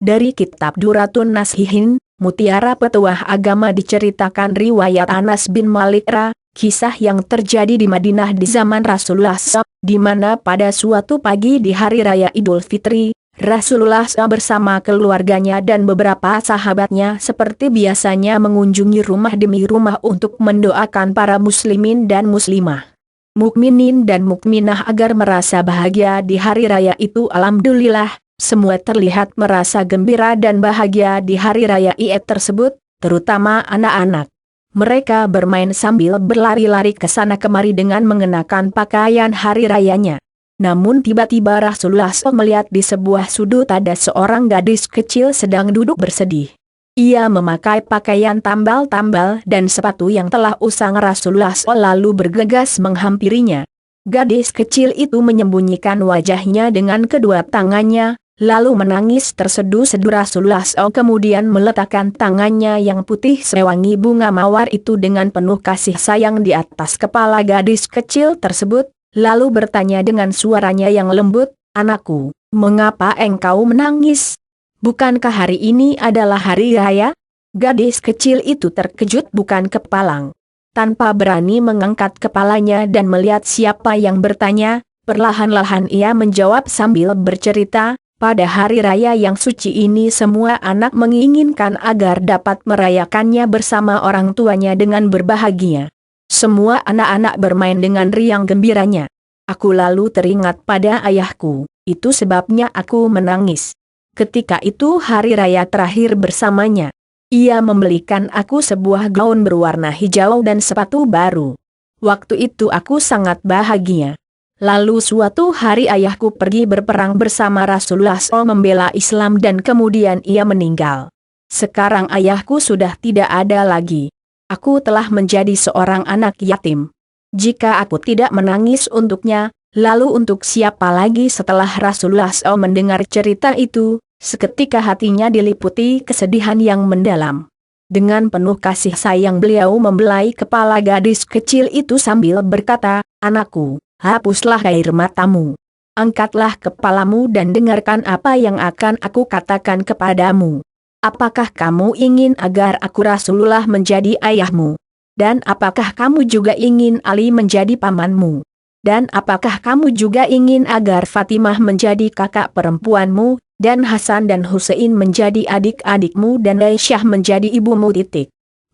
Dari kitab Duratun Nasihin, Mutiara Petuah Agama diceritakan riwayat Anas bin Malik kisah yang terjadi di Madinah di zaman Rasulullah SAW, di mana pada suatu pagi di hari raya Idul Fitri, Rasulullah SAW bersama keluarganya dan beberapa sahabatnya seperti biasanya mengunjungi rumah demi rumah untuk mendoakan para muslimin dan muslimah, mukminin dan mukminah agar merasa bahagia di hari raya itu. Alhamdulillah, semua terlihat merasa gembira dan bahagia di hari raya Id tersebut, terutama anak-anak. Mereka bermain sambil berlari-lari ke sana kemari dengan mengenakan pakaian hari rayanya. Namun tiba-tiba Rasulullah SAW melihat di sebuah sudut ada seorang gadis kecil sedang duduk bersedih. Ia memakai pakaian tambal-tambal dan sepatu yang telah usang. Rasulullah SAW lalu bergegas menghampirinya. Gadis kecil itu menyembunyikan wajahnya dengan kedua tangannya, lalu menangis terseduh-seduh. Rasulullah SAW kemudian meletakkan tangannya yang putih sewangi bunga mawar itu dengan penuh kasih sayang di atas kepala gadis kecil tersebut, lalu bertanya dengan suaranya yang lembut, "Anakku, mengapa engkau menangis? Bukankah hari ini adalah hari raya?" Gadis kecil itu terkejut bukan kepalang. Tanpa berani mengangkat kepalanya dan melihat siapa yang bertanya, perlahan-lahan ia menjawab sambil bercerita, "Pada hari raya yang suci ini semua anak menginginkan agar dapat merayakannya bersama orang tuanya dengan berbahagia. Semua anak-anak bermain dengan riang gembiranya. Aku lalu teringat pada ayahku, itu sebabnya aku menangis. Ketika itu hari raya terakhir bersamanya. Ia membelikan aku sebuah gaun berwarna hijau dan sepatu baru. Waktu itu aku sangat bahagia. Lalu suatu hari ayahku pergi berperang bersama Rasulullah SAW membela Islam dan kemudian ia meninggal. Sekarang ayahku sudah tidak ada lagi. Aku telah menjadi seorang anak yatim. Jika aku tidak menangis untuknya, lalu untuk siapa lagi?" Setelah Rasulullah SAW mendengar cerita itu, seketika hatinya diliputi kesedihan yang mendalam. Dengan penuh kasih sayang beliau membelai kepala gadis kecil itu sambil berkata, "Anakku, hapuslah air matamu. Angkatlah kepalamu dan dengarkan apa yang akan aku katakan kepadamu. Apakah kamu ingin agar aku Rasulullah menjadi ayahmu? Dan apakah kamu juga ingin Ali menjadi pamanmu? Dan apakah kamu juga ingin agar Fatimah menjadi kakak perempuanmu, dan Hasan dan Husain menjadi adik-adikmu dan Aisyah menjadi ibumu?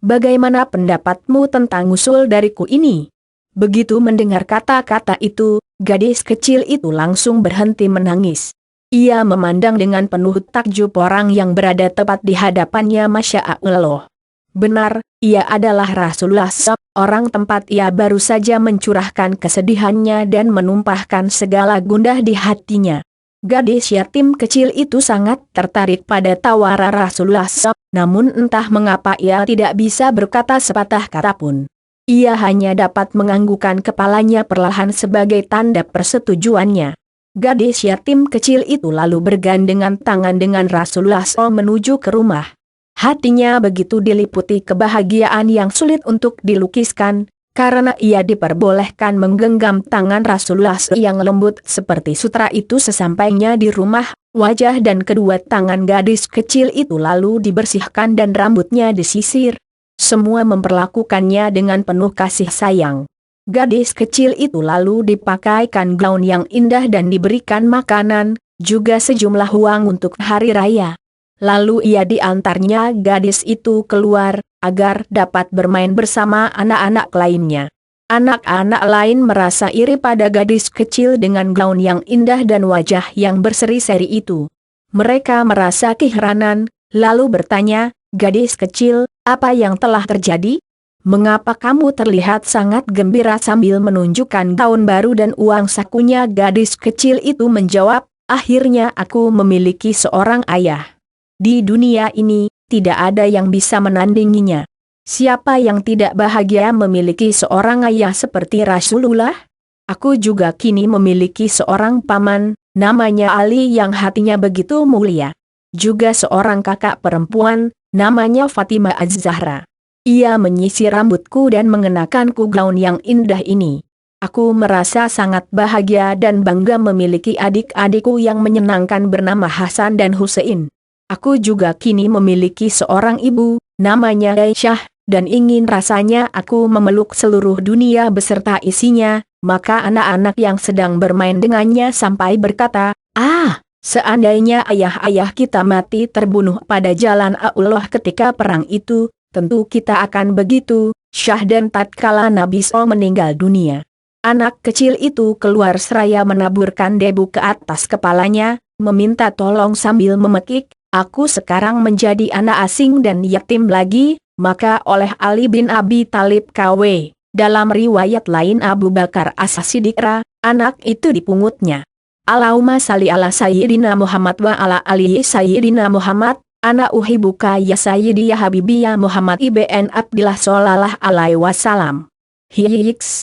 Bagaimana pendapatmu tentang usul dariku ini?" Begitu mendengar kata-kata itu, gadis kecil itu langsung berhenti menangis. Ia memandang dengan penuh takjub orang yang berada tepat di hadapannya. Masya Allah. Benar, ia adalah Rasulullah SAW, orang tempat ia baru saja mencurahkan kesedihannya dan menumpahkan segala gundah di hatinya. Gadis yatim kecil itu sangat tertarik pada tawaran Rasulullah SAW, namun entah mengapa ia tidak bisa berkata sepatah kata pun. Ia hanya dapat menganggukkan kepalanya perlahan sebagai tanda persetujuannya. Gadis yatim kecil itu lalu bergandengan tangan dengan Rasulullah SAW menuju ke rumah. Hatinya begitu diliputi kebahagiaan yang sulit untuk dilukiskan, karena ia diperbolehkan menggenggam tangan Rasulullah SAW yang lembut seperti sutra itu. Sesampainya di rumah, wajah dan kedua tangan gadis kecil itu lalu dibersihkan dan rambutnya disisir. Semua memperlakukannya dengan penuh kasih sayang. Gadis kecil itu lalu dipakaikan gaun yang indah dan diberikan makanan, juga sejumlah uang untuk hari raya. Lalu ia diantarnya gadis itu keluar, agar dapat bermain bersama anak-anak lainnya. Anak-anak lain merasa iri pada gadis kecil dengan gaun yang indah dan wajah yang berseri-seri itu. Mereka merasa keheranan, lalu bertanya, "Gadis kecil, apa yang telah terjadi? Mengapa kamu terlihat sangat gembira?" Sambil menunjukkan gaun baru dan uang sakunya, gadis kecil itu menjawab, "Akhirnya aku memiliki seorang ayah. Di dunia ini, tidak ada yang bisa menandinginya. Siapa yang tidak bahagia memiliki seorang ayah seperti Rasulullah? Aku juga kini memiliki seorang paman, namanya Ali yang hatinya begitu mulia. Juga seorang kakak perempuan, namanya Fatimah Az-Zahra. Ia menyisir rambutku dan mengenakanku gaun yang indah ini. Aku merasa sangat bahagia dan bangga memiliki adik-adikku yang menyenangkan bernama Hasan dan Husain." Aku juga kini memiliki seorang ibu, namanya Aisyah, dan ingin rasanya aku memeluk seluruh dunia beserta isinya." Maka anak-anak yang sedang bermain dengannya sampai berkata, "Ah, seandainya ayah-ayah kita mati terbunuh pada jalan Allah ketika perang itu, tentu kita akan begitu syah." Dan tatkala Nabi Sol meninggal dunia, anak kecil itu keluar seraya menaburkan debu ke atas kepalanya, meminta tolong sambil memekik, "Aku sekarang menjadi anak asing dan yatim lagi." Maka oleh Ali bin Abi Thalib KW, dalam riwayat lain Abu Bakar As-Siddiq, anak itu dipungutnya. Allahumma salli ala Sayyidina Muhammad wa ala ali Sayyidina Muhammad. Ana uhibuka ya Sayyidi ya Habibi ya Muhammad ibn Abdillah sallallahu alaihi wasallam. Hiks,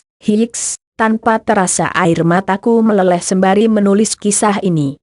tanpa terasa air mataku meleleh sembari menulis kisah ini.